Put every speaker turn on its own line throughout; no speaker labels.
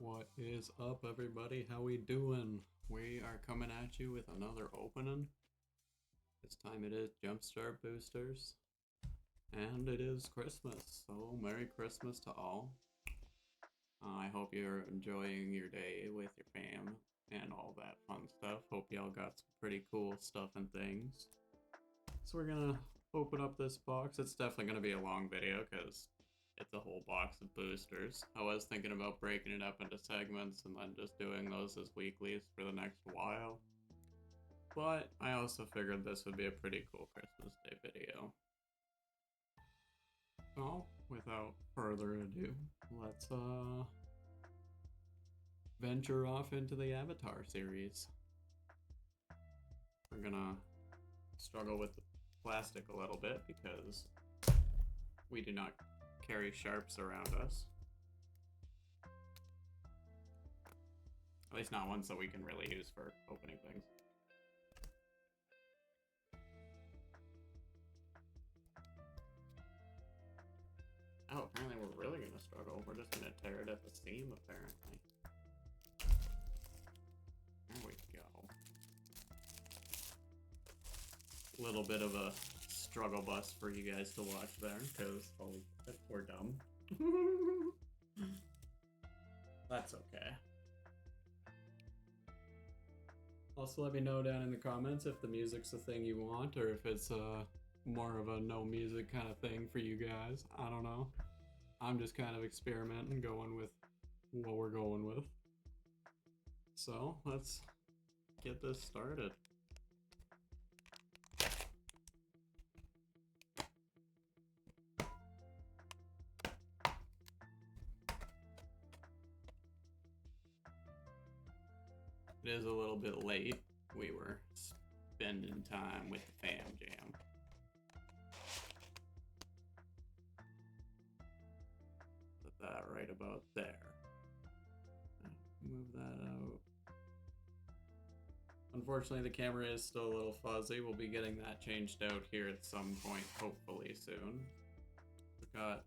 What is up, everybody? How we doing? We are coming at you with another opening. This time it is Jumpstart boosters, and it is Christmas. So Merry Christmas to all. I hope you're enjoying your day with your fam and all that fun stuff. Hope y'all got some pretty cool stuff and things. So we're gonna open up this box. It's definitely gonna be a long video because it's a whole box of boosters. I was thinking about breaking it up into segments and then just doing those as weeklies for the next while. But I also figured this would be a pretty cool Christmas Day video. So, without further ado, let's venture off into the Avatar series. We're gonna struggle with the plastic a little bit because we do not carry sharps around us. At least not ones that we can really use for opening things. Oh, apparently we're really gonna struggle. We're just gonna tear it at the seam, apparently. There we go. Little bit of a struggle bus for you guys to watch there, because holy shit, we're dumb. That's okay. Also, let me know down in the comments if the music's the thing you want, or if it's more of a no music kind of thing for you guys. I don't know. I'm just kind of experimenting, going with what we're going with. So, let's get this started. It is a little bit late. We were spending time with the fam jam. Put that right about there. Move that out. Unfortunately, the camera is still a little fuzzy. We'll be getting that changed out here at some point, hopefully soon. We've got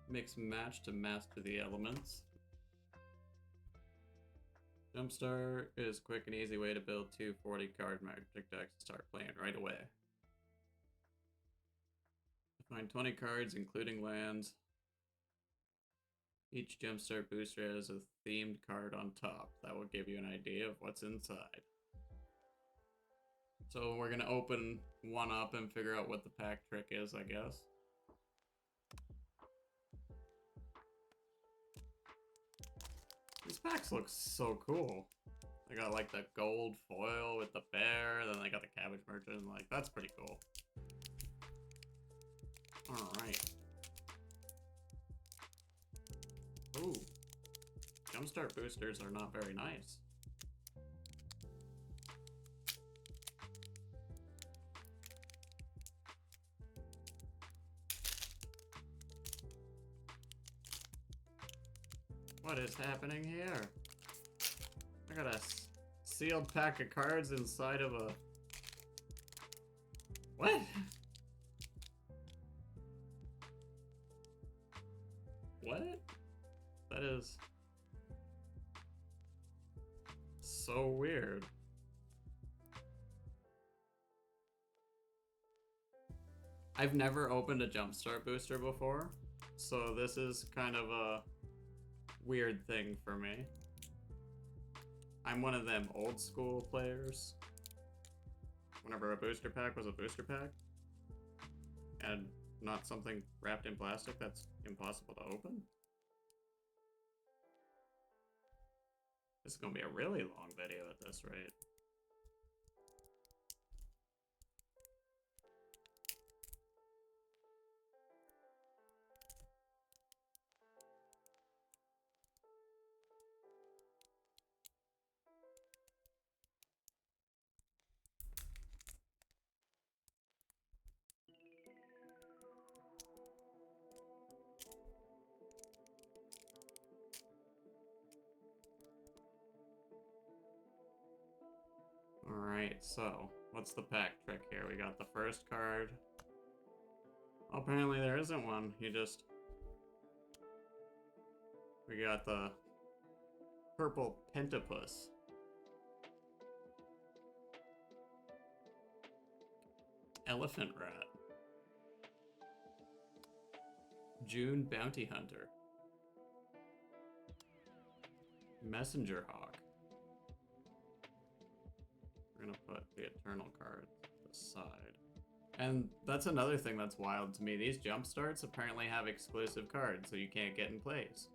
mix and match to master the elements. Jumpstart is a quick and easy way to build 240 card magic decks and start playing right away. Find 20 cards, including lands. Each Jumpstart booster has a themed card on top. That will give you an idea of what's inside. So we're gonna open one up and figure out what the pack trick is, I guess. These packs look so cool. They got like the gold foil with the bear, then they got the cabbage merchant, like that's pretty cool. Alright. Ooh. Jumpstart boosters are not very nice. What is happening here? I got a sealed pack of cards inside of a... What? What? That is... so weird. I've never opened a Jumpstart booster before, so this is kind of a weird thing for me. I'm one of them old school players. Whenever a booster pack was a booster pack, and not something wrapped in plastic that's impossible to open. This is gonna be a really long video at this rate. Alright, so what's the pack trick here? We got the first card. Apparently there isn't one. We got the Purple Pentapus. Elephant Rat. June Bounty Hunter. Messenger Hawk. We're gonna put the Eternal card to the side. And that's another thing that's wild to me. These Jumpstarts apparently have exclusive cards, so you can't get in plays.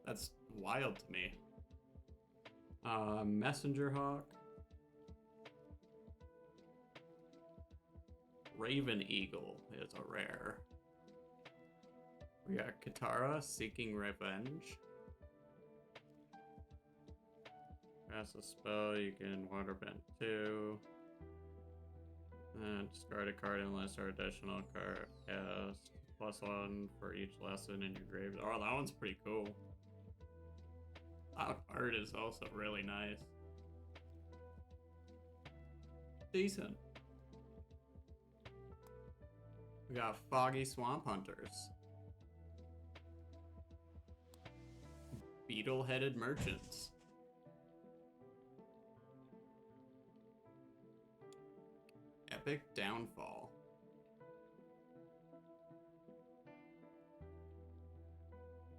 That's wild to me. Messenger Hawk. Raven Eagle is a rare. We got Katara, Seeking Revenge. Cast a spell, you can waterbend 2. And discard a card unless our additional card cast. +1 for each lesson in your grave. Oh, that one's pretty cool. That art is also really nice. Decent. We got Foggy Swamp Hunters. Beetle-Headed Merchants. Epic Downfall.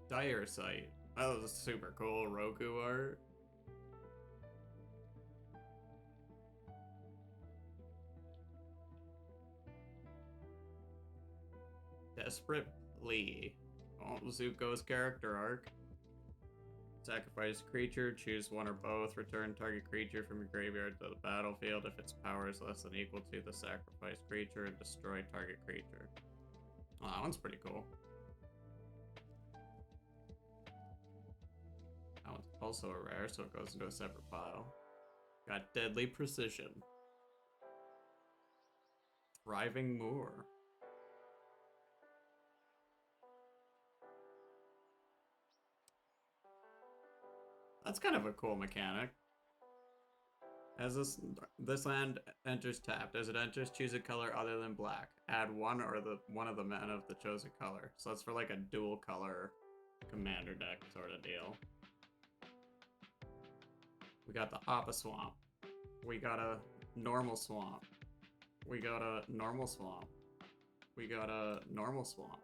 Dire Sight. That was super cool. Roku art. Desperate Plea. Oh, Zuko's character arc. Sacrifice creature, choose one or both, return target creature from your graveyard to the battlefield if its power is less than equal to the sacrificed creature, and destroy target creature. Oh, that one's pretty cool. That one's also a rare, so it goes into a separate pile. Got Deadly Precision. Thriving Moor. That's kind of a cool mechanic. As this land enters tapped, as it enters, choose a color other than black. Add one of the men of the chosen color. So that's for like a dual color commander deck sort of deal. We got the Appa Swamp. We got a normal swamp. We got a normal swamp. We got a normal swamp.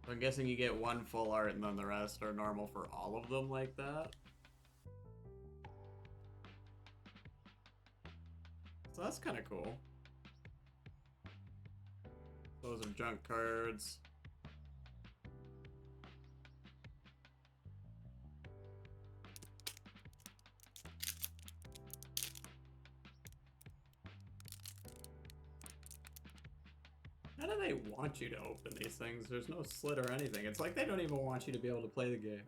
I'm guessing you get one full art and then the rest are normal for all of them like that. So that's kind of cool. Those are junk cards. How do they want you to open these things? There's no slit or anything. It's like they don't even want you to be able to play the game.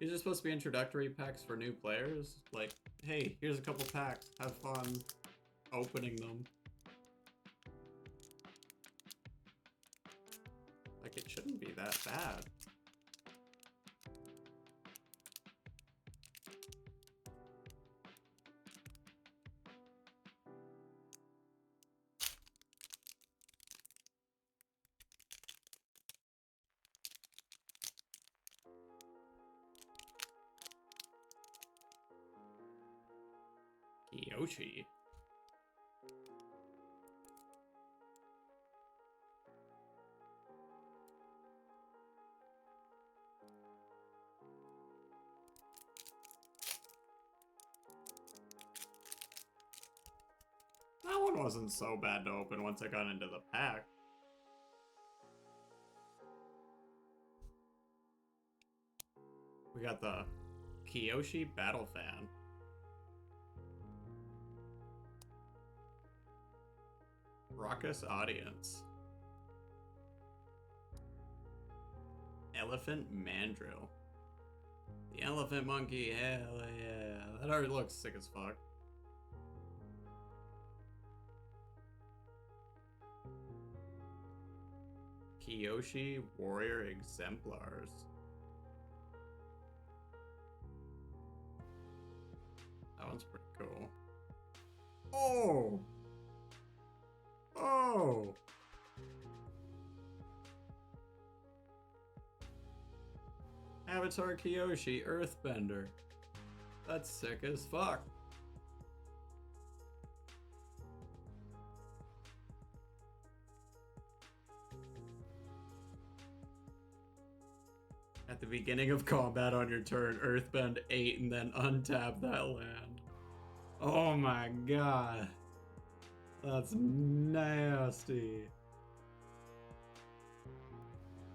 These are supposed to be introductory packs for new players. Like, hey, here's a couple packs. Have fun opening them. Like, it shouldn't be that bad. Yoshi. That one wasn't so bad to open once I got into the pack. We got the Kyoshi Battle Fan. Raucous Audience. Elephant Mandrill. The Elephant Monkey, hell yeah. That already looks sick as fuck. Kyoshi Warrior Exemplars. That one's pretty cool. Oh! Oh! Avatar Kyoshi, Earthbender. That's sick as fuck. At the beginning of combat on your turn, Earthbend 8 and then untap that land. Oh my god. That's nasty.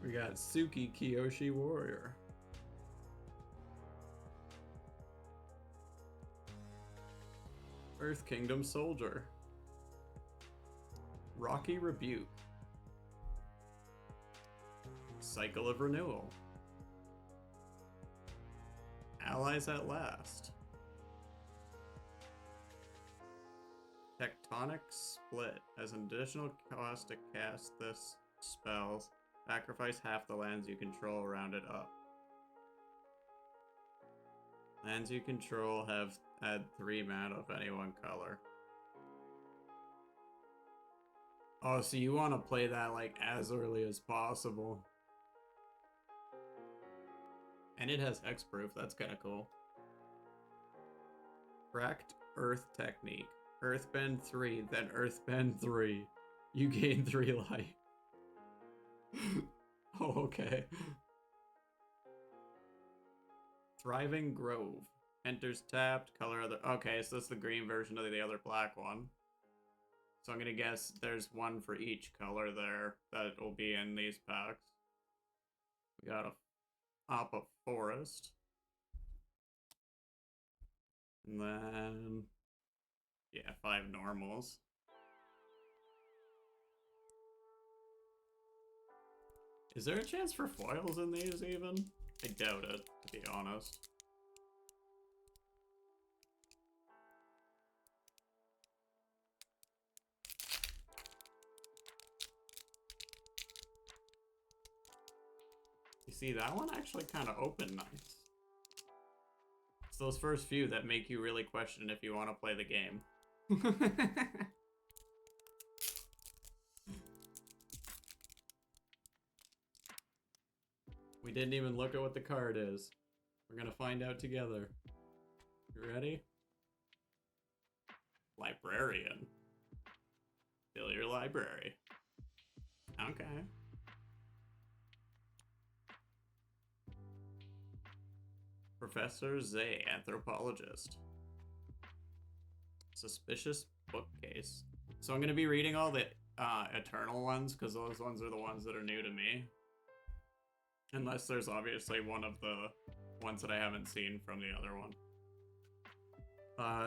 We got Suki Kyoshi Warrior. Earth Kingdom Soldier. Rocky Rebuke. Cycle of Renewal. Allies at Last. Tectonic Split. As an additional cost to cast this spell, sacrifice half the lands you control, round it up. Lands you control have add 3 mana of any one color. Oh, so you want to play that like as early as possible. And it has hexproof, that's kind of cool. Cracked Earth Technique. Earthbend 3, then Earthbend 3. You gain 3 life. Oh, okay. Thriving Grove. Enters tapped, color other. Okay, so that's the green version of the other black one. So I'm gonna guess there's one for each color there that will be in these packs. We got a Appa Forest. And then, yeah, 5 normals. Is there a chance for foils in these even? I doubt it, to be honest. You see, that one actually kind of opened nice. It's those first few that make you really question if you want to play the game. We didn't even look at what the card is. We're gonna find out together. You ready? Librarian. Fill your library. Okay. Professor Zay, Anthropologist. Suspicious Bookcase. So I'm going to be reading all the Eternal ones, because those ones are the ones that are new to me. Unless there's obviously one of the ones that I haven't seen from the other one.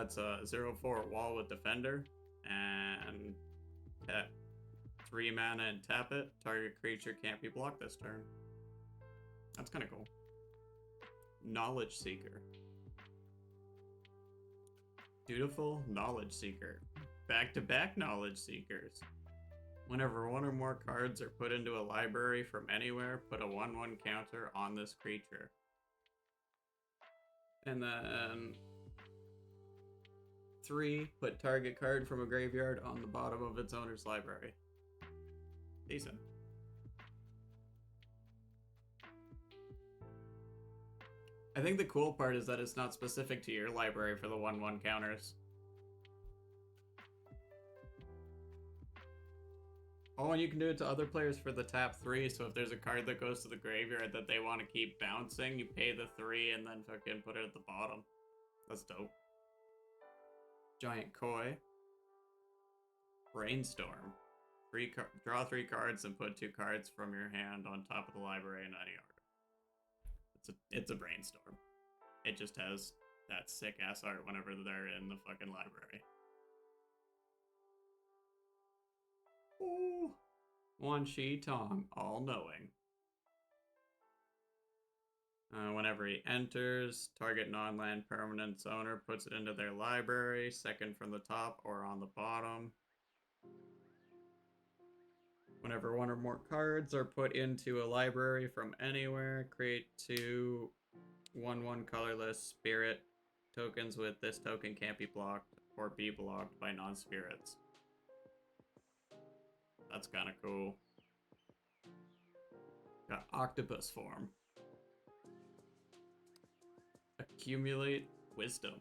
It's a 0/4 wall with Defender, and tap 3 mana and tap it. Target creature can't be blocked this turn. That's kind of cool. Knowledge Seeker. Dutiful Knowledge Seeker. Back-to-back Knowledge Seekers. Whenever 1 or more cards are put into a library from anywhere, put a 1/1 counter on this creature. And then 3, put target card from a graveyard on the bottom of its owner's library. Decent. I think the cool part is that it's not specific to your library for the 1/1 counters. Oh, and you can do it to other players for the tap 3, so if there's a card that goes to the graveyard that they want to keep bouncing, you pay the 3 and then fucking put it at the bottom. That's dope. Giant Koi. Brainstorm. Draw 3 cards and put 2 cards from your hand on top of the library in any order. It's a brainstorm. It just has that sick ass art whenever they're in the fucking library. Ooh. Wan Shi Tong, all knowing. Whenever he enters, target non-land permanent's owner puts it into their library, second from the top or on the bottom. Whenever 1 or more cards are put into a library from anywhere, create 2 1/1 colorless spirit tokens with this token can't be blocked or be blocked by non-spirits. That's kind of cool. Got Octopus Form. Accumulate wisdom.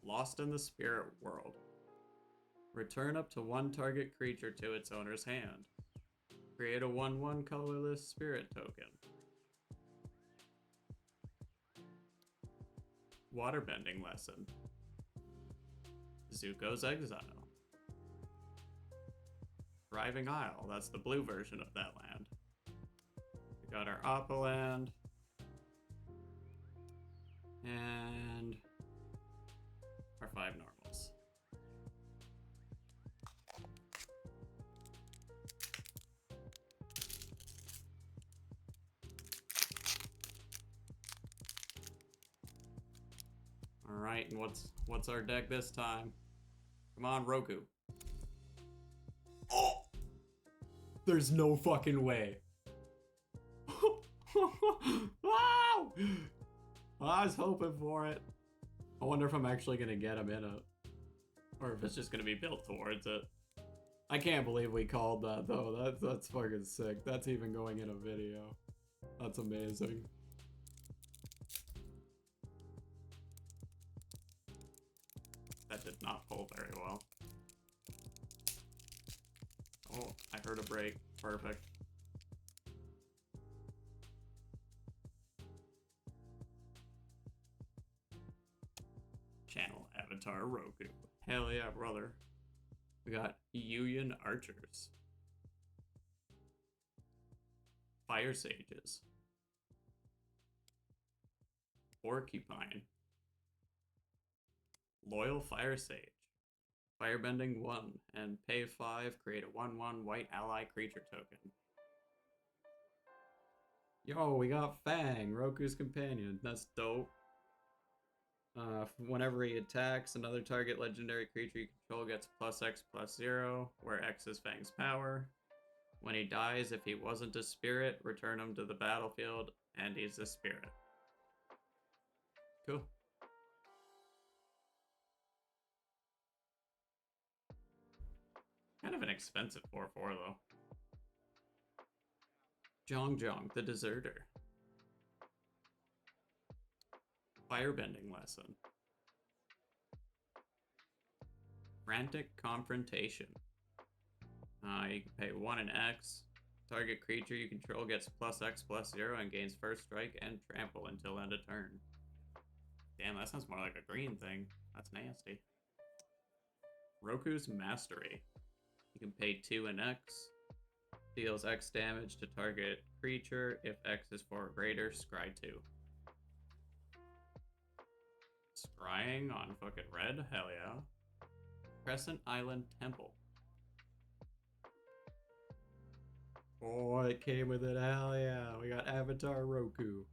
Lost in the spirit world. Return up to one target creature to its owner's hand. Create a 1/1 colorless spirit token. Waterbending lesson. Zuko's Exile. Thriving Isle, that's the blue version of that land. We got our Appa land. And our 5 normals. Alright, and what's our deck this time? Come on, Roku. Oh! There's no fucking way. Wow! I was hoping for it. I wonder if I'm actually gonna get him in it. Or if it's just gonna be built towards it. I can't believe we called that though. That's fucking sick. That's even going in a video. That's amazing. That did not pull very well. Oh, I heard a break. Perfect. Channel Avatar Roku. Hell yeah, brother. We got Yuyan Archers. Fire Sages. Porcupine. Loyal Fire Sage. Firebending 1 and pay 5, create a 1/1 white ally creature token. Yo, we got Fang, Roku's companion. That's dope. Whenever he attacks, another target legendary creature you control gets +X/+0, where X is Fang's power. When he dies, if he wasn't a spirit, return him to the battlefield, and he's a spirit. Cool. Kind of an expensive 4/4 though. Jong the Deserter. Firebending lesson. Frantic Confrontation. You can pay 1 and X. Target creature you control gets +X/+0 and gains first strike and trample until end of turn. Damn, that sounds more like a green thing. That's nasty. Roku's Mastery. You can pay 2 and X. Deals X damage to target creature. If X is 4 or greater, scry 2. Scrying on fucking red? Hell yeah. Crescent Island Temple. Oh, it came with it. Hell yeah. We got Avatar Roku.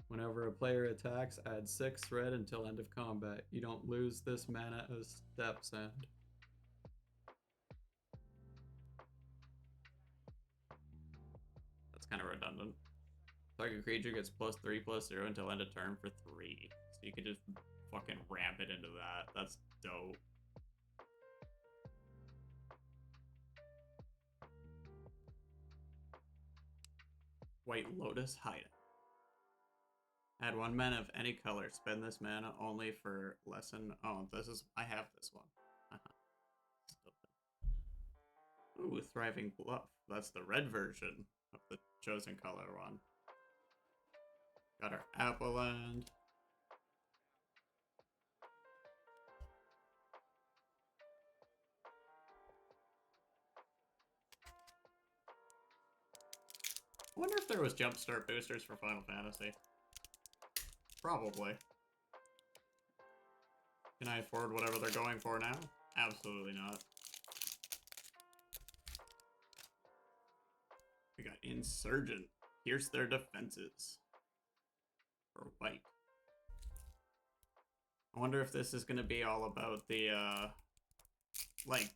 Whenever a player attacks, add 6 red until end of combat. You don't lose this mana as steps end. That's kind of redundant. Target creature gets +3/+0 until end of turn for 3. So you could just fucking ramp it into that. That's dope. White Lotus Hideout. Add 1 mana of any color. Spend this mana only for lesson. Oh, I have this one. Ooh, Thriving Bluff. That's the red version of the chosen color one. Got our Apple Land. I wonder if there was Jumpstart boosters for Final Fantasy. Probably. Can I afford whatever they're going for now? Absolutely not. We got Insurgent. Pierce their defenses. For white. I wonder if this is going to be all about the, like,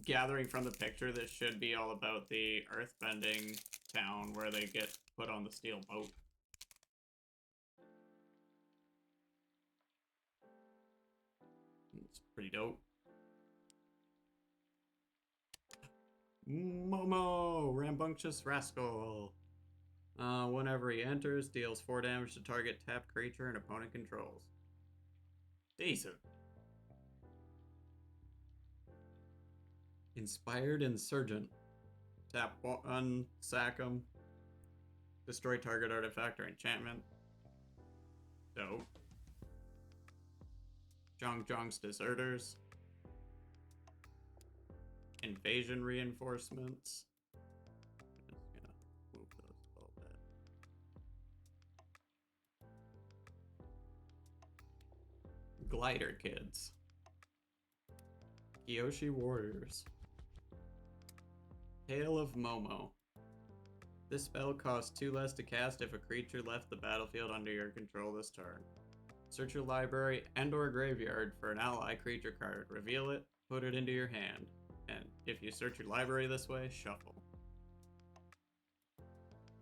gathering from the picture, this should be all about the earthbending town where they get put on the steel boat. It's pretty dope. Momo! Rambunctious Rascal! Whenever he enters, deals 4 damage to target tapped creature and opponent controls. Decent. Inspired Insurgent. Tap 1, sack him. Destroy target artifact or enchantment. Dope. Jonk's Deserters. Invasion Reinforcements. I'm just gonna move those a little bit. Glider Kids. Kyoshi Warriors. Tale of Momo. This spell costs 2 less to cast if a creature left the battlefield under your control this turn. Search your library and or graveyard for an ally creature card. Reveal it, put it into your hand. And if you search your library this way, shuffle.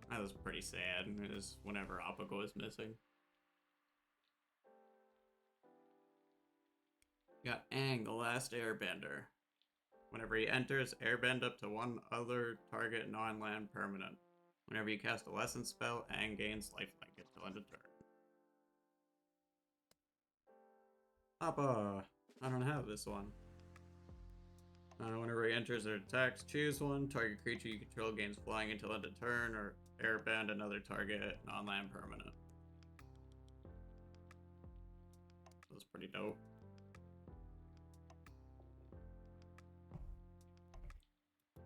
That was pretty sad, is whenever Apogo is missing. Got Aang, the Last Airbender. Whenever he enters, airbend up to 1 other target non-land permanent. Whenever you cast a lesson spell, Aang gains lifelink until end of turn. Appa! I don't have this one. Whenever he enters or attacks, choose one. Target creature you control gains flying until end of turn, or airbend another target non-land permanent. That was pretty dope.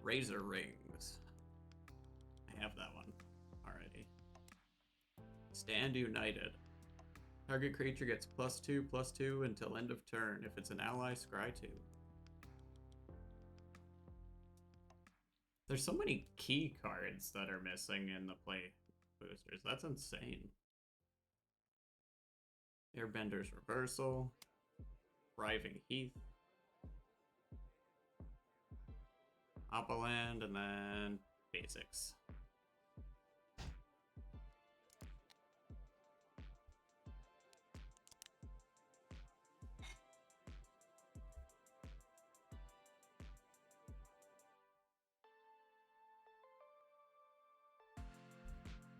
Razor Rings. I have that one already. Stand United. Target creature gets +2/+2 until end of turn. If it's an ally, scry 2. There's so many key cards that are missing in the play boosters. That's insane. Airbender's Reversal. Thriving Heath. Oppaland, and then basics.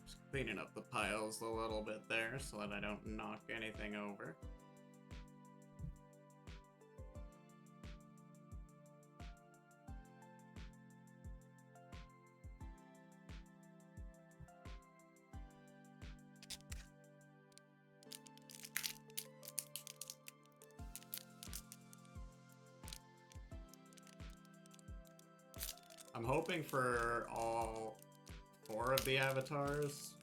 Just cleaning up the piles a little bit there so that I don't knock anything over. I'm hoping for all 4 of the avatars,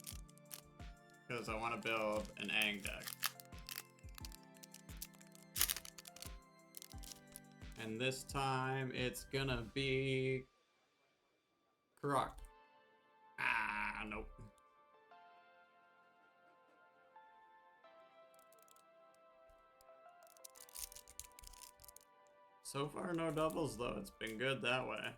because I want to build an Aang deck. And this time it's gonna be Karak. Ah, nope. So far, no doubles though. It's been good that way.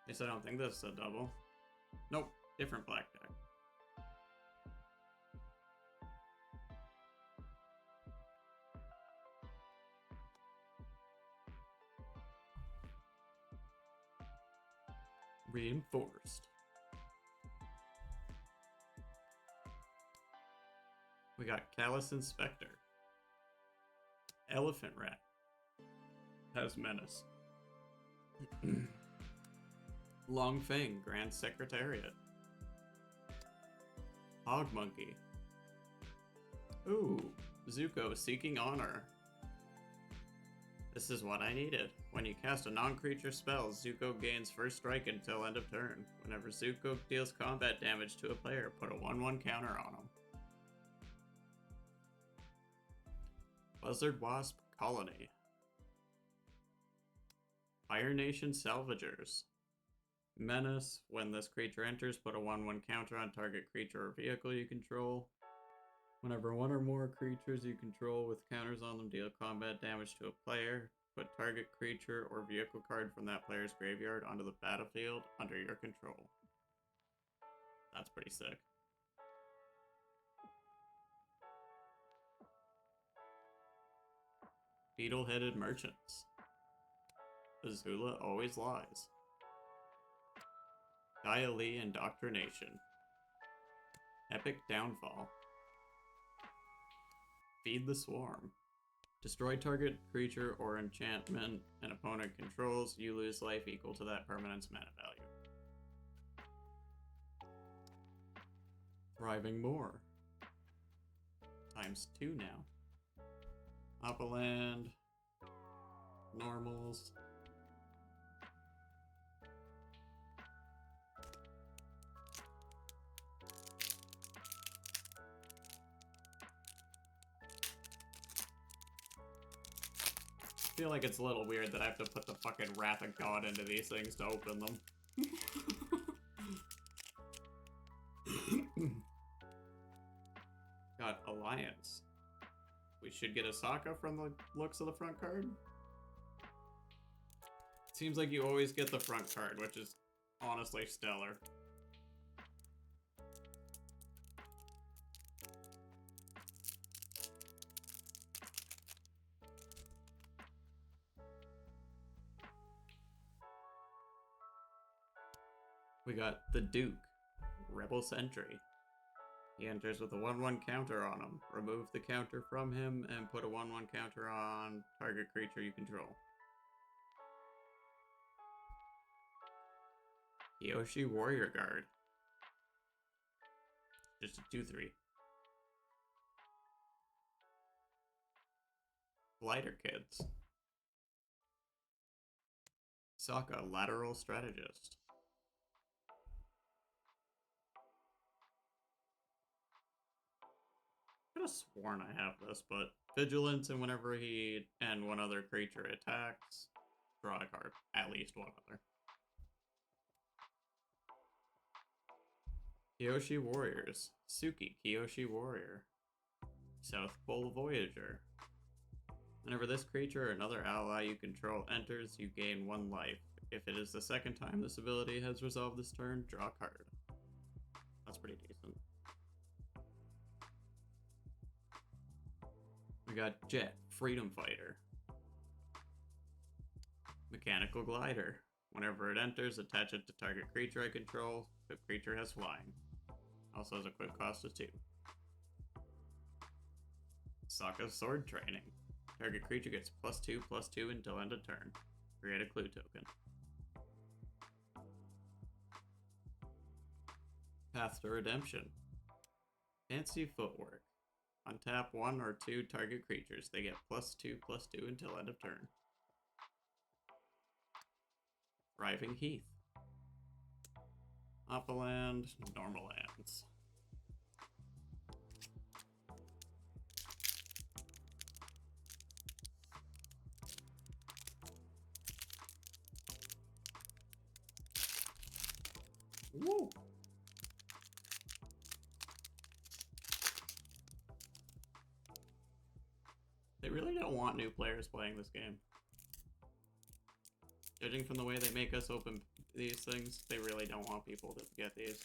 At least I don't think this is a double. Nope, different black deck. Reinforced. We got Callous Inspector. Elephant Rat. Has Menace. Long Fang, Grand Secretariat. Hog Monkey. Ooh, Zuko, Seeking Honor. This is what I needed. When you cast a non-creature spell, Zuko gains first strike until end of turn. Whenever Zuko deals combat damage to a player, put a 1/1 counter on him. Buzzard Wasp Colony. Fire Nation Salvagers. Menace. When this creature enters, put a 1/1 counter on target creature or vehicle you control. Whenever 1 or more creatures you control with counters on them deal combat damage to a player, put target creature or vehicle card from that player's graveyard onto the battlefield under your control. That's pretty sick. Beetle-Headed Merchants. Azula always lies. Gaia Lee Indoctrination. Epic Downfall. Feed the Swarm. Destroy target creature or enchantment an opponent controls. You lose life equal to that permanent's mana value. Thriving More. ×2 now. Opaland. Normals. I feel like it's a little weird that I have to put the fucking Wrath of God into these things to open them. Got Alliance. We should get a Sokka from the looks of the front card. Seems like you always get the front card, which is honestly stellar. We got the Duke, Rebel Sentry. He enters with a 1/1 counter on him. Remove the counter from him and put a 1/1 counter on target creature you control. Kyoshi Warrior Guard. Just a 2/3. Glider Kids. Sokka, Lateral Strategist. I could have sworn I have this, but Vigilance, and whenever he and one other creature attacks, draw a card. At least one other. Kyoshi Warriors. Suki, Kyoshi Warrior. South Pole Voyager. Whenever this creature or another ally you control enters, you gain 1 life. If it is the second time this ability has resolved this turn, draw a card. That's pretty decent. We got Jet, Freedom Fighter. Mechanical Glider. Whenever it enters, attach it to target creature I control. The creature has flying. Also has a quick cost of 2. Sokka Sword Training. Target creature gets +2/+2 until end of turn. Create a clue token. Path to Redemption. Fancy Footwork. Untap 1 or 2 target creatures. They get +2/+2 until end of turn. Thriving Heath. Opaland, Normal Lands. Woo! They really don't want new players playing this game. Judging from the way they make us open these things, they really don't want people to get these.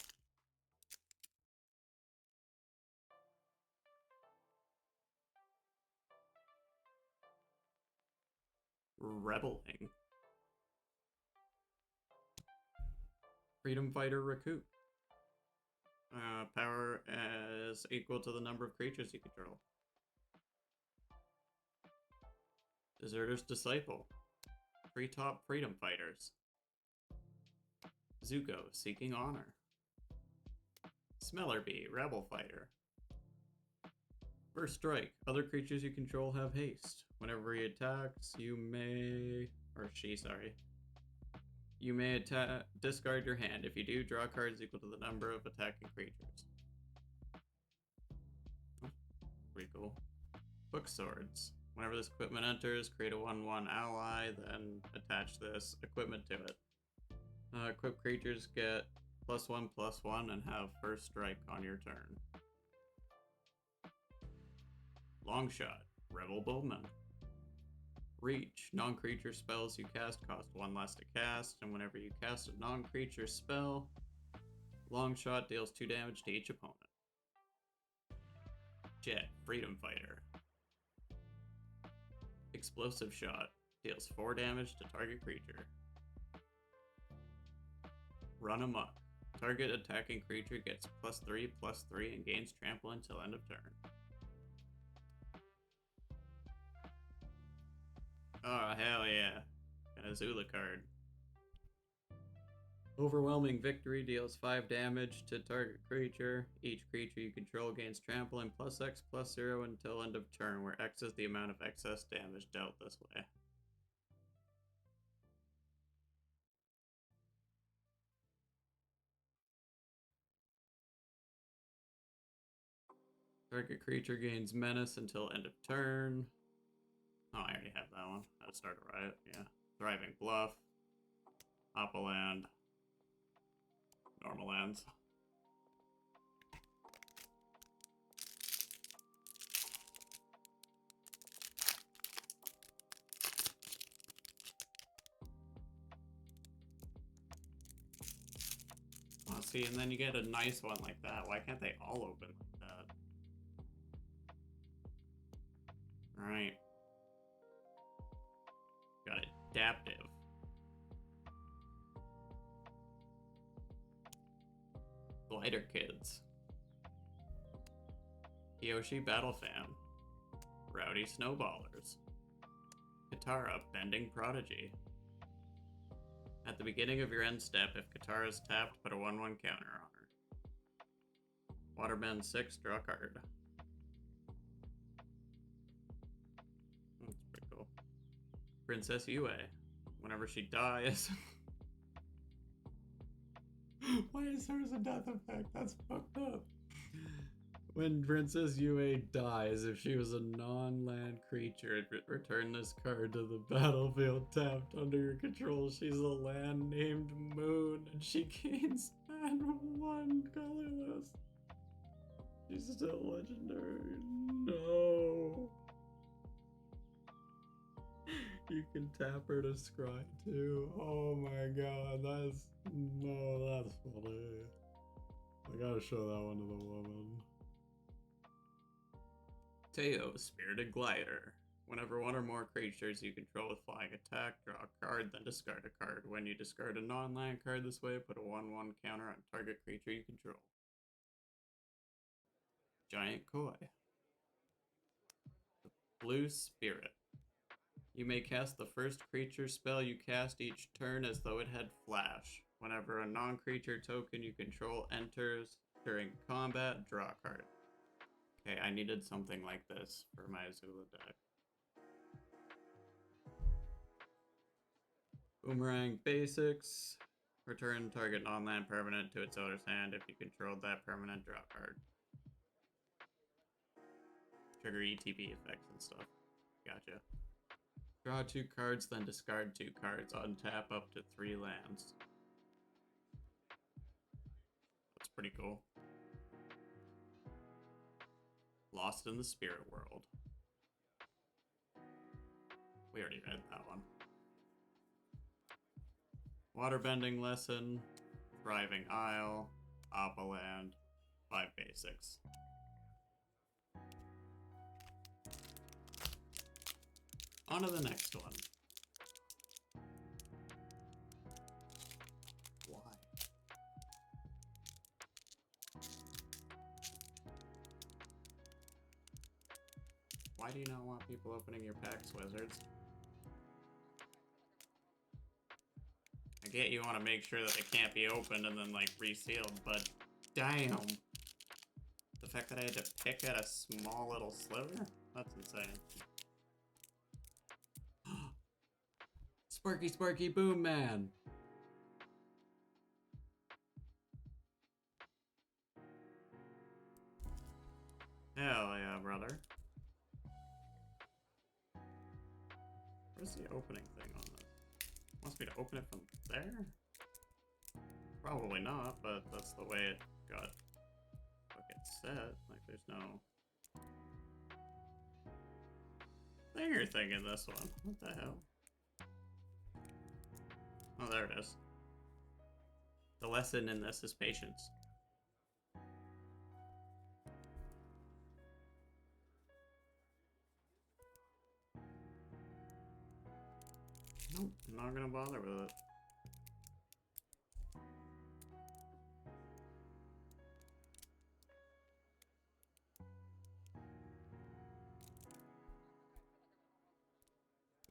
Rebelling. Freedom Fighter Recoup. Power is equal to the number of creatures you control. Deserter's Disciple. 3 top Freedom Fighters. Zuko, Seeking Honor. Smellerbee, Rebel Fighter. First Strike. Other creatures you control have haste. Whenever he attacks, you may... or she, sorry. You may discard your hand. If you do, draw cards equal to the number of attacking creatures. Oh, pretty cool. Book Swords. Whenever this equipment enters, create a 1/1 ally, then attach this equipment to it. Equipped creatures get +1/+1 and have first strike on your turn. Longshot, Rebel Bowman. Reach, non-creature spells you cast cost 1 less to cast, and whenever you cast a non-creature spell, Longshot deals 2 damage to each opponent. Jet, Freedom Fighter. Explosive Shot. Deals 4 damage to target creature. Run amok. Target attacking creature gets +3/+3 and gains trample until end of turn. Oh, hell yeah. An Azula card. Overwhelming Victory deals 5 damage to target creature. Each creature you control gains trample and +X/+0 until end of turn, where X is the amount of excess damage dealt this way. Target creature gains menace until end of turn. Oh, I already have that one. How to start a riot, yeah. Thriving Bluff. Oppaland. Normal lands. Oh, see, and then you get a nice one like that. Why can't they all open like that? Alright. Got Adaptive. Glider Kids. Kyoshi Battle Fan. Rowdy Snowballers. Katara Bending Prodigy. At the beginning of your end step, if Katara is tapped, put a 1/1 counter on her. Waterbend 6, draw a card. That's pretty cool. Princess Yue. Whenever she dies... Why is hers a death effect? That's fucked up. When Princess Yue dies, if she was a non-land creature, return this card to the battlefield tapped under your control. She's a land named Moon, and she gains add 1 colorless. She's still legendary. No. You can tap her to scry too. Oh my god, that's... No, that's funny. I gotta show that one to the woman. Teo, Spirited Glider. Whenever one or more creatures you control with flying attack, draw a card, then discard a card. When you discard a non-land card this way, put a 1/1 counter on target creature you control. Giant Koi. Blue Spirit. You may cast the first creature spell you cast each turn as though it had flash. Whenever a non-creature token you control enters during combat, draw a card. Okay, I needed something like this for my Azula deck. Boomerang Basics. Return target non-land permanent to its owner's hand. If you controlled that permanent, draw a card. Trigger ETB effects and stuff. Gotcha. Draw 2 cards, then discard 2 cards. Untap up to 3 lands. That's pretty cool. Lost in the Spirit World. We already read that one. Waterbending Lesson. Thriving Isle. Oppaland. 5 basics. On to the next one. Why? Why do you not want people opening your packs, Wizards? I get you want to make sure that they can't be opened and then, like, resealed, but damn! The fact that I had to pick at a small little sliver? That's insane. Sparky Sparky Boom Man! Hell yeah, brother. Where's the opening thing on this? Wants me to open it from there? Probably not, but that's the way it got fucking set. Like, there's no thinger thing in this one. What the hell? Oh, there it is. The lesson in this is patience. Nope, I'm not gonna bother with it.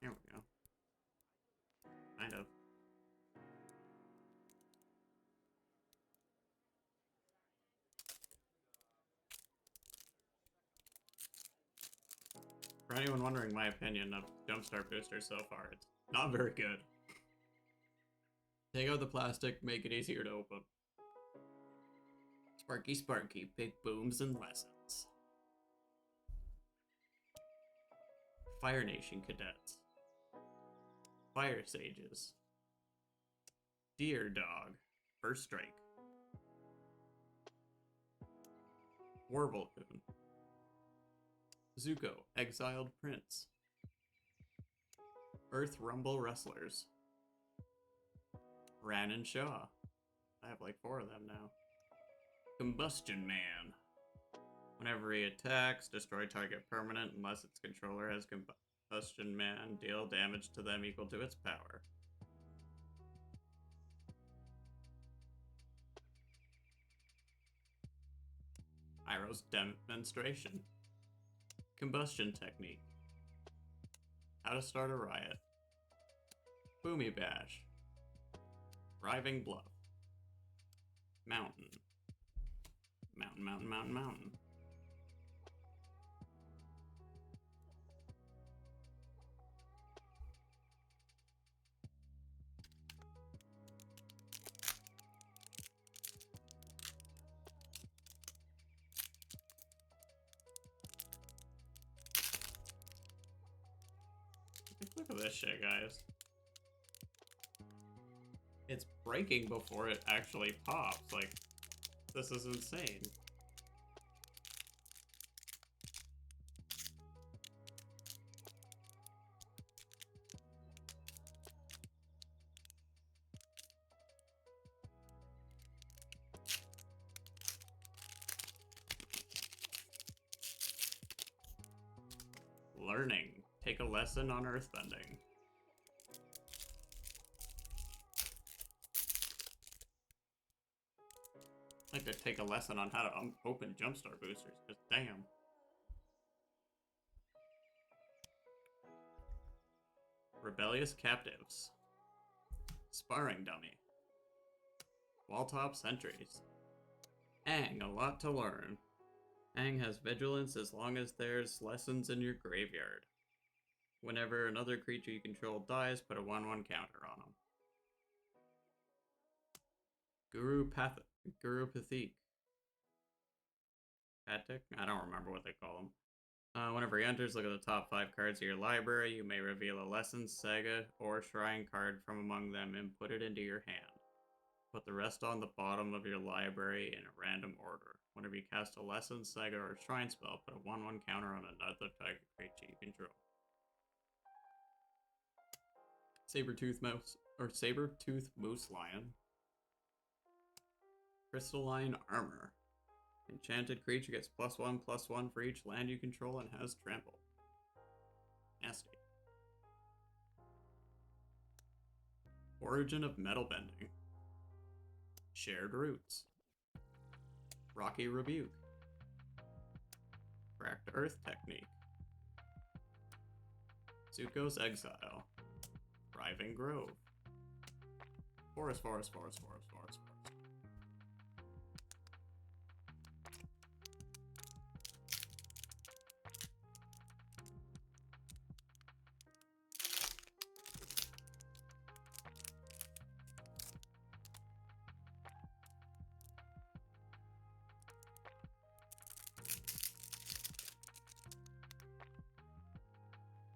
There we go. Kind of. For anyone wondering my opinion of Jumpstart boosters so far, it's not very good. Take out the plastic, make it easier to open. Sparky Sparky, big booms and lessons. Fire Nation Cadets. Fire Sages. Deer Dog, First Strike. Warble-coon. Zuko, Exiled Prince. Earth Rumble Wrestlers. Ran and Shaw. I have like 4 of them now. Combustion Man. Whenever he attacks, destroy target permanent unless its controller has Combustion Man. Deal damage to them equal to its power. Iroh's Demonstration. Combustion Technique. How to Start a Riot. Boomy Bash. Driving Bluff. Mountain. Mountain, mountain, mountain, mountain. Look at this shit, guys. It's breaking before it actually pops. Like, this is insane. Learning. Take a lesson on earthbending. I'd like to take a lesson on how to open Jumpstart boosters, because damn. Rebellious Captives. Sparring Dummy. Walltop Sentries. Aang, a lot to learn. Aang has vigilance as long as there's lessons in your graveyard. Whenever another creature you control dies, put a 1/1 counter on them. Guru Pathique. Patik? I don't remember what they call him. Whenever he enters, look at the top 5 cards of your library. You may reveal a Lesson, Saga, or Shrine card from among them and put it into your hand. Put the rest on the bottom of your library in a random order. Whenever you cast a Lesson, Saga, or Shrine spell, put a 1/1 counter on another target creature you control. Saber-tooth Moose Lion. Crystalline Armor. Enchanted creature gets +1/+1 for each land you control and has trample. Nasty. Origin of Metal Bending. Shared Roots. Rocky Rebuke. Cracked Earth Technique. Zuko's Exile. Thriving Grove. Forest.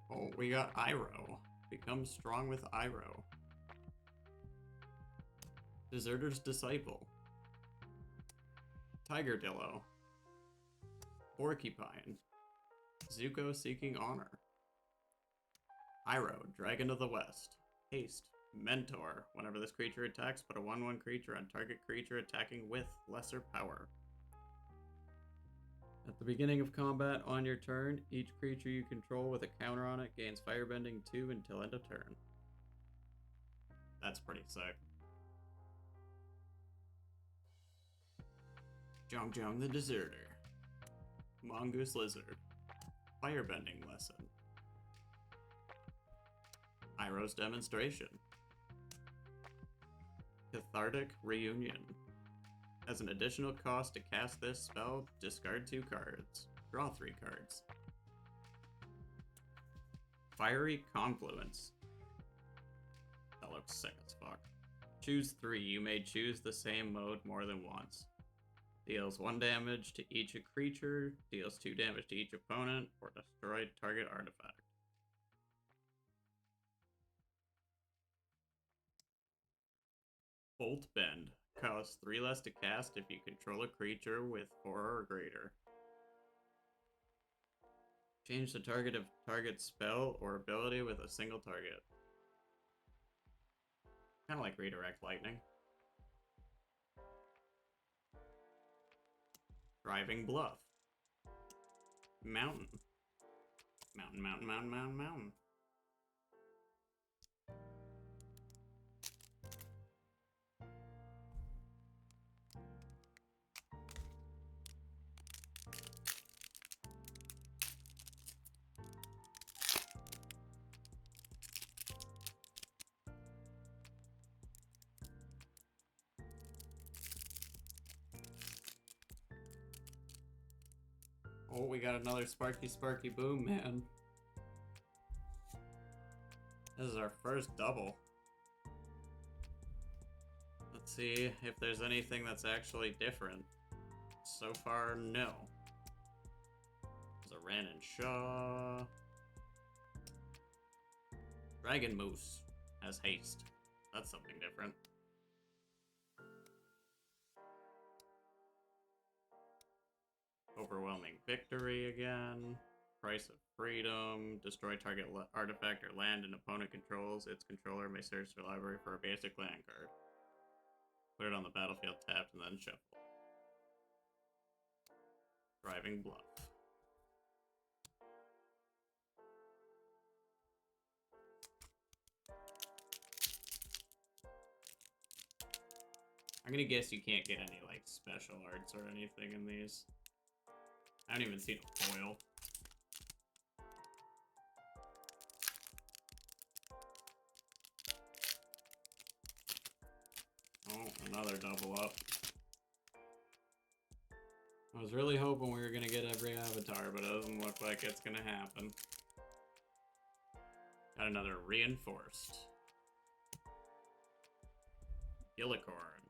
Oh, we got Iroh. Become strong with Iroh. Deserter's Disciple. Tigerdillo. Porcupine. Zuko Seeking Honor. Iroh, Dragon of the West. Haste. Mentor. Whenever this creature attacks, put a 1/1 creature on target creature attacking with lesser power. At the beginning of combat on your turn, each creature you control with a counter on it gains Firebending 2 until end of turn. That's pretty sick. Jong Jong the Deserter. Mongoose Lizard. Firebending Lesson. Iroh's Demonstration. Cathartic Reunion. As an additional cost to cast this spell, discard 2 cards. Draw 3 cards. Fiery Confluence. That looks sick as fuck. Choose 3. You may choose the same mode more than once. Deals 1 damage to each creature, deals 2 damage to each opponent, or destroy target artifact. Bolt Bend. Costs 3 less to cast if you control a creature with 4 or greater. Change the target of target spell or ability with a single target. Kind of like Redirect Lightning. Driving Bluff. Mountain. Mountain, mountain, mountain, mountain, mountain. Oh, we got another Sparky Sparky Boom, man. This is our first double. Let's see if there's anything that's actually different. So far, no. There's a Ran and Shaw. Dragon Moose has haste. That's something different. Overwhelming Victory again. Price of Freedom. Destroy target artifact or land an opponent controls. Its controller may search the library for a basic land card. Put it on the battlefield tapped and then shuffle. Driving Bluff. I'm gonna guess you can't get any like special arts or anything in these. I haven't even seen a foil. Oh, another double up. I was really hoping we were gonna get every avatar, but it doesn't look like it's gonna happen. Got another Reinforced. Gillicorn.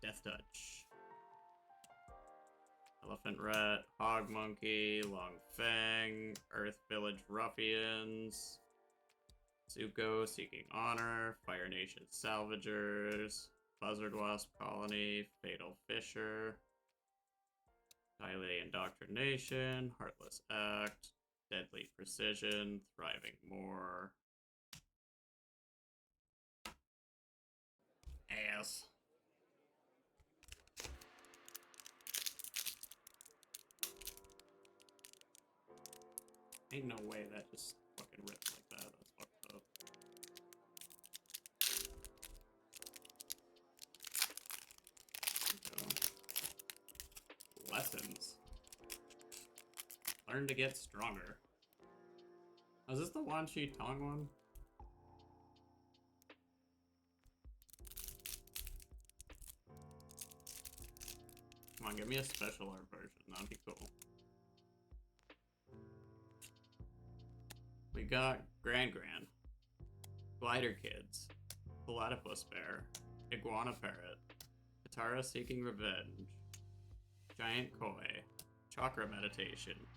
Death Touch. Elephant Rat, Hog Monkey, Long Fang, Earth Village Ruffians, Zuko Seeking Honor, Fire Nation Salvagers, Buzzard Wasp Colony, Fatal Fisher, Dilate Indoctrination, Heartless Act, Deadly Precision, Thriving Moor. Ass. Ain't no way that just fucking ripped like that. That's fucked up. Lessons. Learn to get stronger. Oh, is this the Wan Shi Tong one? Come on, give me a special art version. That'd be cool. We got Grand, Glider Kids, Platypus Bear, Iguana Parrot, Katara Seeking Revenge, Giant Koi, Chakra Meditation.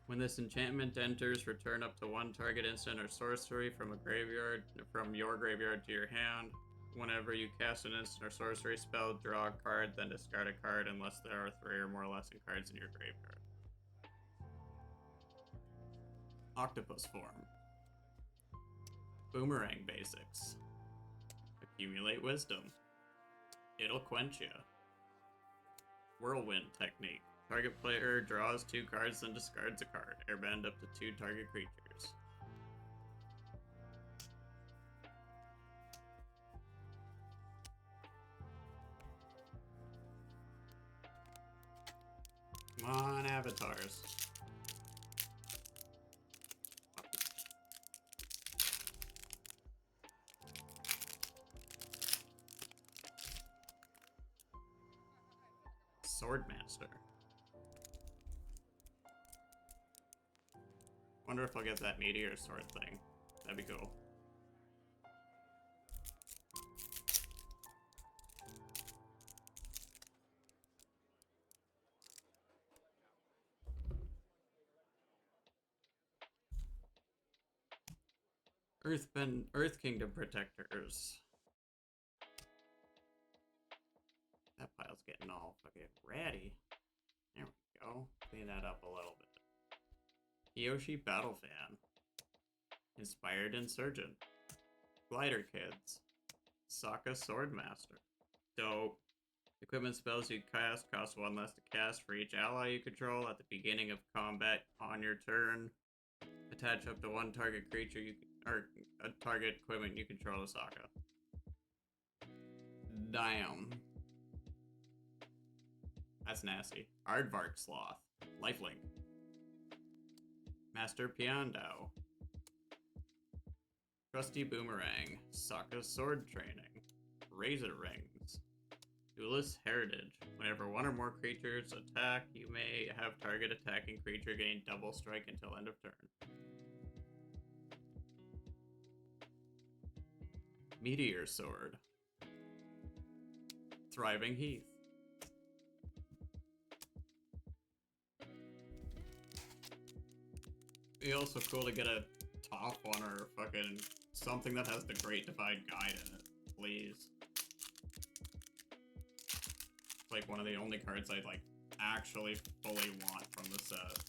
When this enchantment enters, return up to 1 target instant or sorcery from your graveyard to your hand. Whenever you cast an instant or sorcery spell, draw a card, then discard a card unless there are 3 or more lesson cards in your graveyard. Octopus Form. Boomerang Basics. Accumulate Wisdom. It'll quench ya. Whirlwind Technique. Target player draws 2 cards, then discards a card. Airbend up to 2 target creatures. Come on, avatars. Swordmaster. Wonder if I'll get that meteor sword thing. That'd be cool. Earth Kingdom Protectors. That pile's getting all fucking ratty. There we go. Clean that up a little bit. Kiyoshi Battle Fan. Inspired Insurgent. Glider Kids. Sokka Swordmaster. Dope. Equipment spells you cast cost 1 less to cast for each ally you control at the beginning of combat on your turn. Attach up to 1 target creature or a target equipment you control to Sokka. Damn. That's nasty. Aardvark Sloth. Lifelink. Master Piandao. Trusty Boomerang. Sokka Sword Training. Razor Rings. Duelist Heritage. Whenever 1 or more creatures attack, you may have target attacking creature gain double strike until end of turn. Meteor Sword. Thriving Heath. It'd be also cool to get a top one or fucking something that has the Great Divide Guide in it, please. It's like one of the only cards I'd like actually fully want from the set.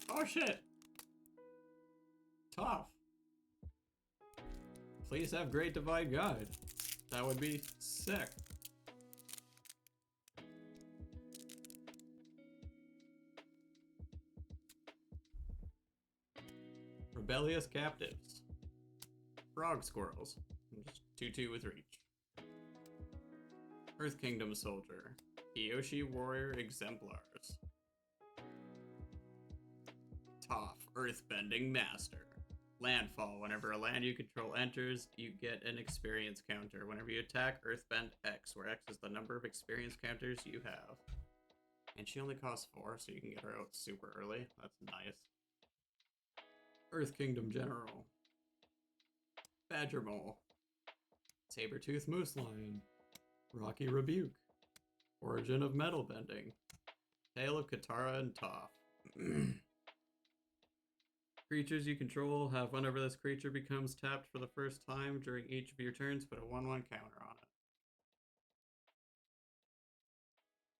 Oh shit! Tough. Please have Great Divide Guide. That would be sick. Rebellious Captives. Frog Squirrels. Just 2/2 with reach. Earth Kingdom Soldier. Kiyoshi Warrior Exemplars. Toph Earthbending Master. Landfall. Whenever a land you control enters, you get an experience counter. Whenever you attack, Earthbend X, where X is the number of experience counters you have. And she only costs 4, so you can get her out super early. That's nice. Earth Kingdom General. Badger Mole. Saber-Tooth Moose Lion. Rocky Rebuke. Origin of Metal Bending. Tale of Katara and Toph. Creatures you control have whenever this creature becomes tapped for the first time during each of your turns, put a 1/1 counter on it.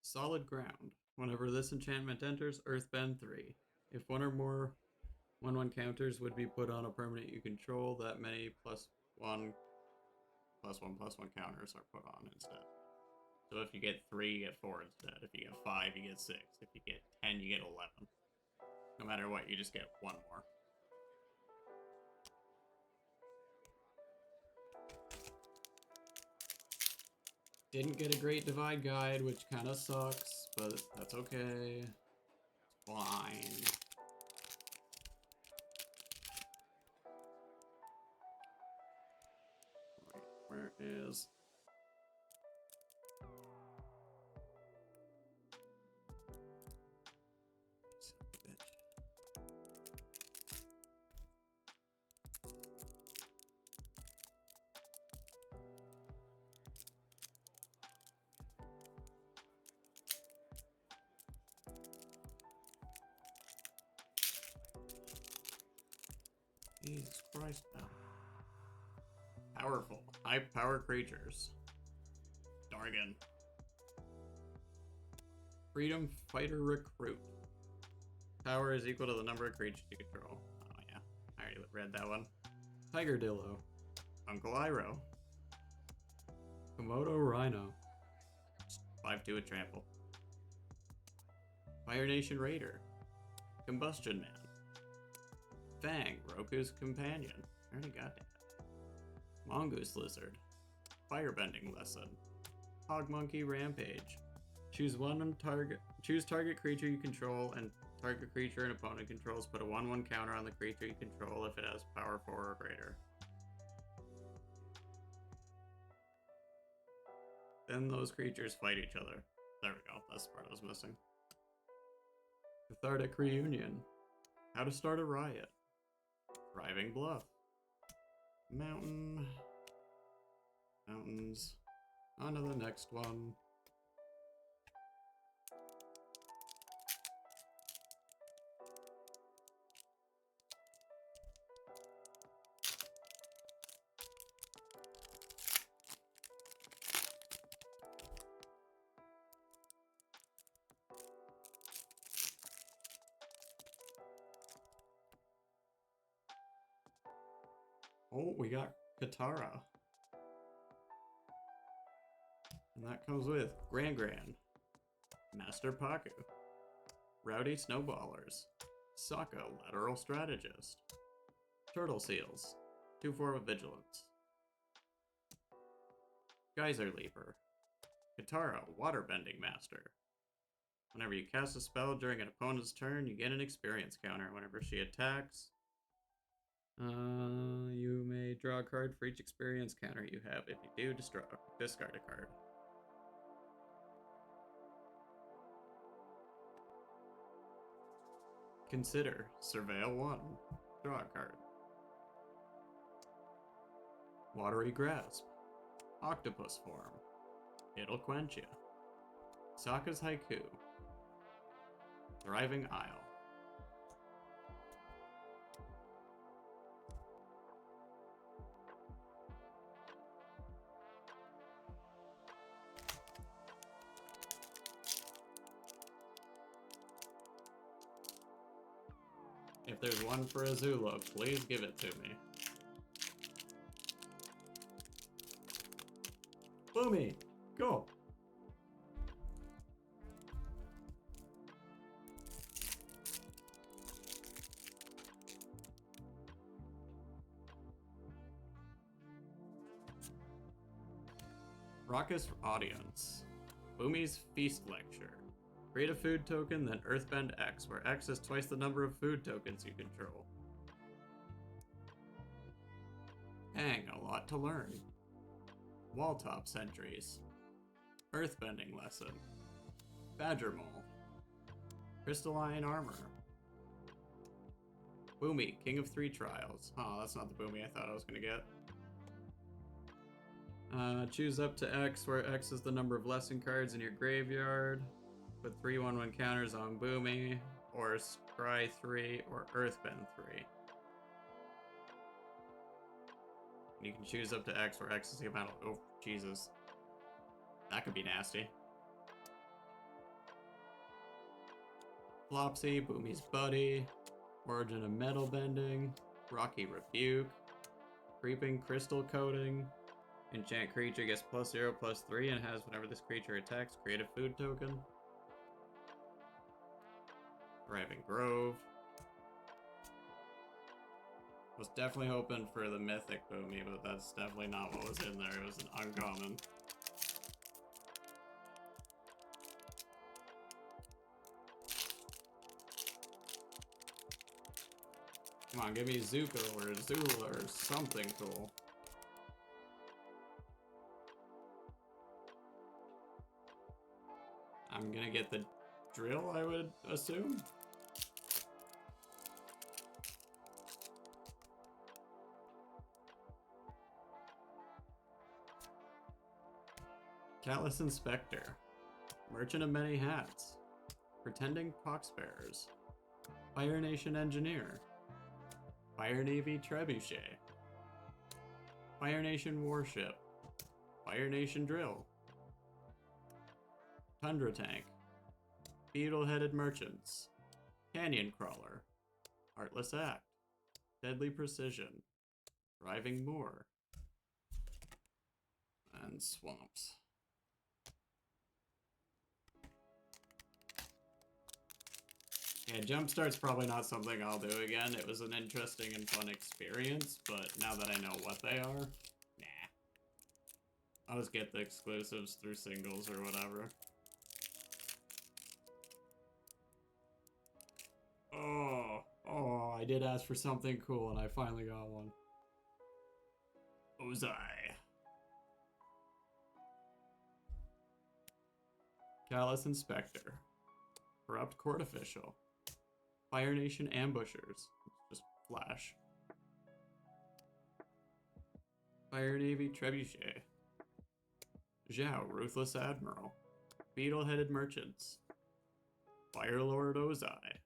Solid Ground. Whenever this enchantment enters, Earthbend 3. If 1 or more 1/1 counters would be put on a permanent you control, that many +1/+1/+1 counters are put on instead. So if you get 3, you get 4 instead. If you get 5, you get 6. If you get 10, you get 11. No matter what, you just get 1 more. Didn't get a Great Divide Guide, which kind of sucks, but that's okay. It's fine. Where is... Jesus Christ, no. Powerful. High power creatures. Dargon. Freedom Fighter Recruit. Power is equal to the number of creatures you control. Oh yeah, I already read that one. Tiger Dillo. Uncle Iroh. Komodo Rhino. 5/2 with trample. Fire Nation Raider. Combustion Man. Fang, Roku's companion. I already got that. Mongoose Lizard. Firebending Lesson. Hog Monkey Rampage. Choose target creature you control and target creature an opponent controls. Put a 1/1 counter on the creature you control if it has power 4 or greater. Then those creatures fight each other. There we go. That's the part I was missing. Cathartic Reunion. How to start a riot. Thriving Bluff. Mountain. Mountains. On to the next one. Oh, we got Katara. And that comes with Grand, Master Paku, Rowdy Snowballers, Sokka Lateral Strategist, Turtle Seals, 2/4 with Vigilance, Geyser Leaper, Katara Waterbending Master. Whenever you cast a spell during an opponent's turn, you get an experience counter. Whenever she attacks, you may draw a card for each experience counter you have. If you do, discard a card. Consider Surveil 1. Draw a card. Watery Grasp. Octopus Form. It'll quench you. Sokka's Haiku. Thriving Isle. If there's one for Azula, please give it to me. Boomy, go! Raucous Audience. Boomy's Feast Lecture. Create a food token, then Earthbend X, where X is twice the number of food tokens you control. Dang, a lot to learn. Walltop Sentries. Earthbending Lesson. Badger Mole. Crystalline Armor. Boomy, King of 3 Trials. Oh, that's not the Boomy I thought I was gonna get. Choose up to X, where X is the number of lesson cards in your graveyard. Put 3 1/1 counters on Boomy, or Scry 3, or Earthbend 3. You can choose up to X, where X is the amount of... Oh, Jesus. That could be nasty. Flopsy, Boomy's Buddy, Origin of Metal Bending, Rocky Rebuke, Creeping Crystal Coating, enchant creature gets +0/+3 and has whenever this creature attacks, create a food token. Thriving Grove. Was definitely hoping for the Mythic Boomy, but that's definitely not what was in there. It was an uncommon. Come on, give me Zuko or Zula or something cool. I'm gonna get the drill, I would assume. Callous Inspector. Merchant of Many Hats. Pretending Poxbearers. Fire Nation Engineer. Fire Navy Trebuchet. Fire Nation Warship. Fire Nation Drill. Tundra Tank. Beetle-Headed Merchants. Canyon Crawler. Heartless Act. Deadly Precision. Thriving Moor. And Swamps. Yeah, Jumpstart's probably not something I'll do again. It was an interesting and fun experience, but now that I know what they are, nah. I'll just get the exclusives through singles or whatever. Oh, I did ask for something cool and I finally got one. Ozai. Callous Inspector. Corrupt Court Official. Fire Nation Ambushers. Just flash. Fire Navy Trebuchet. Zhao, Ruthless Admiral. Beetle-Headed Merchants. Fire Lord Ozai.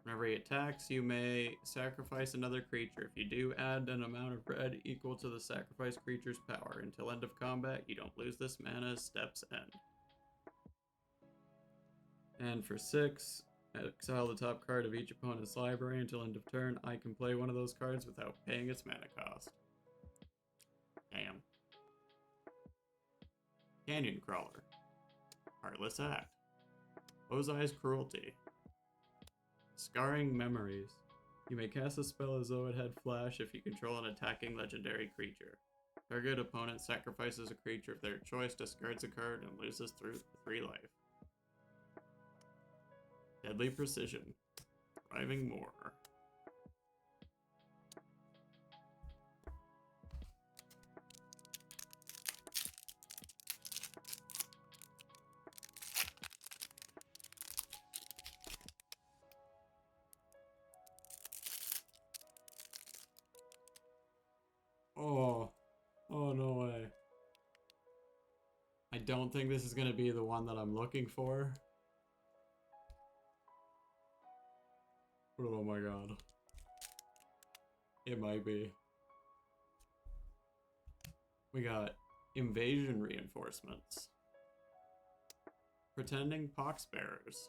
Whenever he attacks, you may sacrifice another creature. If you do, add an amount of red equal to the sacrificed creature's power. Until end of combat, you don't lose this mana, steps end. And for 6, exile the top card of each opponent's library until end of turn. I can play one of those cards without paying its mana cost. Damn. Canyon Crawler. Heartless Act. Ozai's Cruelty. Scarring Memories. You may cast a spell as though it had flash if you control an attacking legendary creature. Target opponent sacrifices a creature of their choice, discards a card, and loses 3 life. Deadly Precision. Thriving More. Oh, no way. I don't think this is going to be the one that I'm looking for. But oh my god. It might be. We got Invasion Reinforcements. Pretending Poxbearers.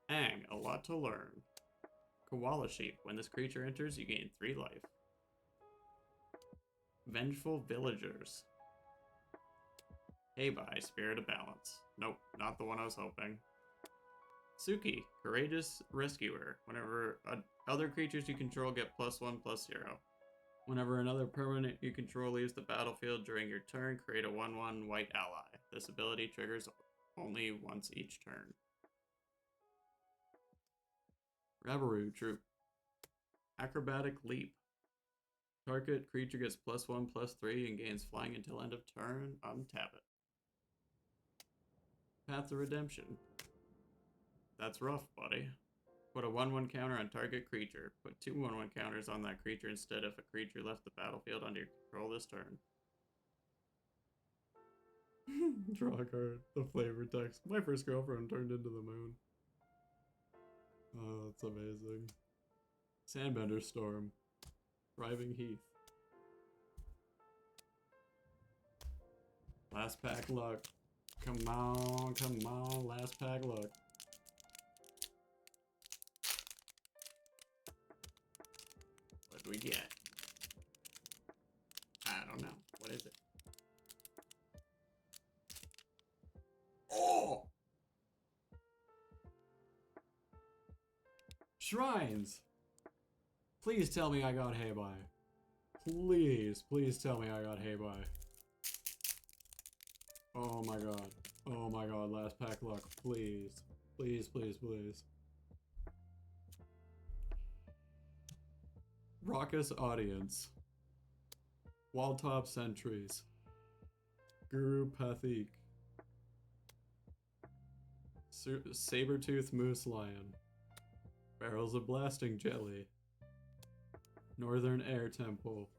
Ang, a lot to learn. Koala Sheep. When this creature enters, you gain 3 life. Vengeful Villagers. Hey bye, Spirit of Balance. Nope, not the one I was hoping. Suki, Courageous Rescuer. Whenever other creatures you control get +1/+0. Whenever another permanent you control leaves the battlefield during your turn, create a 1/1 white ally. This ability triggers only once each turn. Rabaru Troop. Acrobatic Leap. Target creature gets +1/+3 and gains flying until end of turn. Untap it. Path to Redemption. That's rough, buddy. Put a 1/1 counter on target creature. Put 2 1/1 counters on that creature instead if a creature left the battlefield under your control this turn. Draw a card. The flavor text. My first girlfriend turned into the moon. Oh, that's amazing. Sandbender Storm. Thriving Heath. Last pack luck. Come on, last pack luck. What do we get? I don't know. What is it? Oh! Shrines! Please tell me I got Heibai. Please tell me I got Heibai. Oh my god. Oh my god, last pack luck. Please. Please. Raucous Audience. Walltop Sentries. Guru Pathik. Sabertooth Moose Lion. Barrels of Blasting Jelly. Northern Air Temple.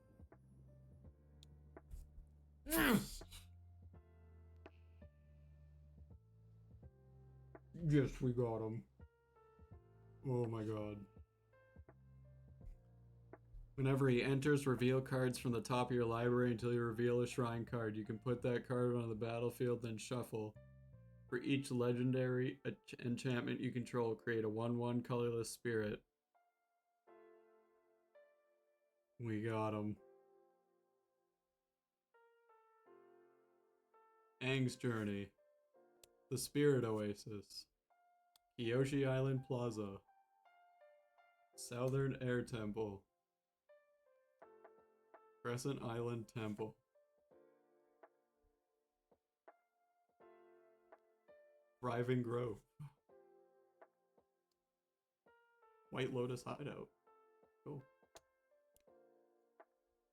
Yes, we got him. Oh my god. Whenever he enters, reveal cards from the top of your library until you reveal a shrine card. You can put that card on the battlefield, then shuffle. For each legendary enchantment you control, create a 1/1 colorless spirit. We got him. Aang's Journey. The Spirit Oasis. Kyoshi Island Plaza. Southern Air Temple. Crescent Island Temple. Thriving Grove. White Lotus Hideout. Cool.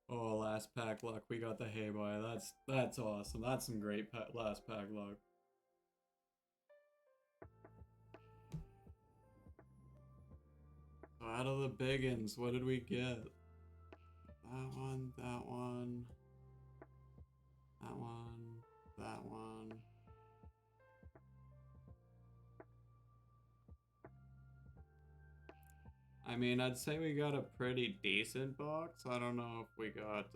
Oh, last pack luck. We got the hay buy. That's awesome. That's some great last pack luck. So out of the biggins, what did we get? That one, that one, that one, that one. I mean, I'd say we got a pretty decent box. I don't know if we got,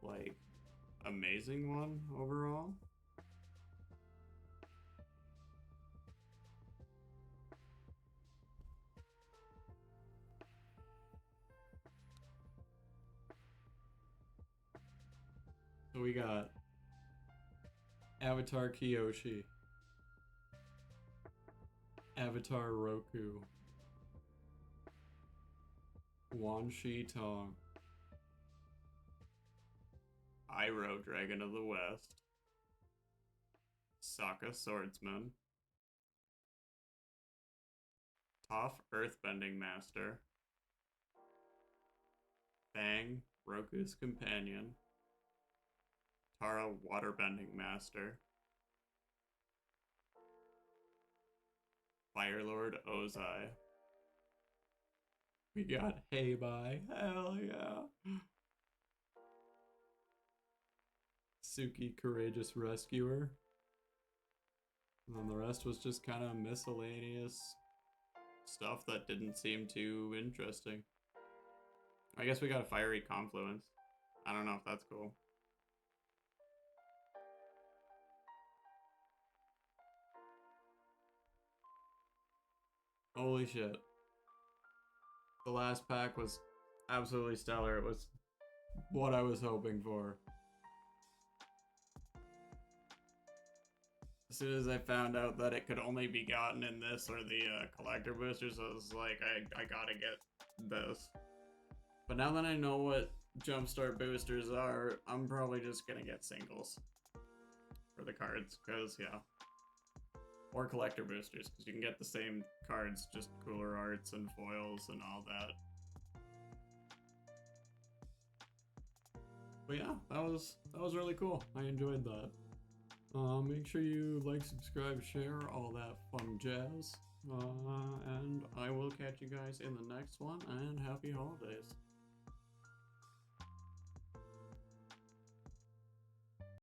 like, amazing one overall. So we got Avatar Kyoshi, Avatar Roku, Wan Shi Tong, Iroh Dragon of the West, Sokka Swordsman, Toph Earthbending Master, Bang Roku's Companion, Tara Waterbending Master, Firelord Ozai. We got Hey Bye. Hell yeah. Suki Courageous Rescuer. And then the rest was just kind of miscellaneous stuff that didn't seem too interesting. I guess we got a Fiery Confluence. I don't know if that's cool. Holy shit. The last pack was absolutely stellar. It was what I was hoping for. As soon as I found out that it could only be gotten in this or the collector boosters, I was like, I gotta get this. But now that I know what Jumpstart boosters are, I'm probably just gonna get singles for the cards, because, yeah. Or collector boosters, because you can get the same cards, just cooler arts and foils and all that. But yeah, that was really cool. I enjoyed that. Make sure you like, subscribe, share, all that fun jazz. And I will catch you guys in the next one, and happy holidays.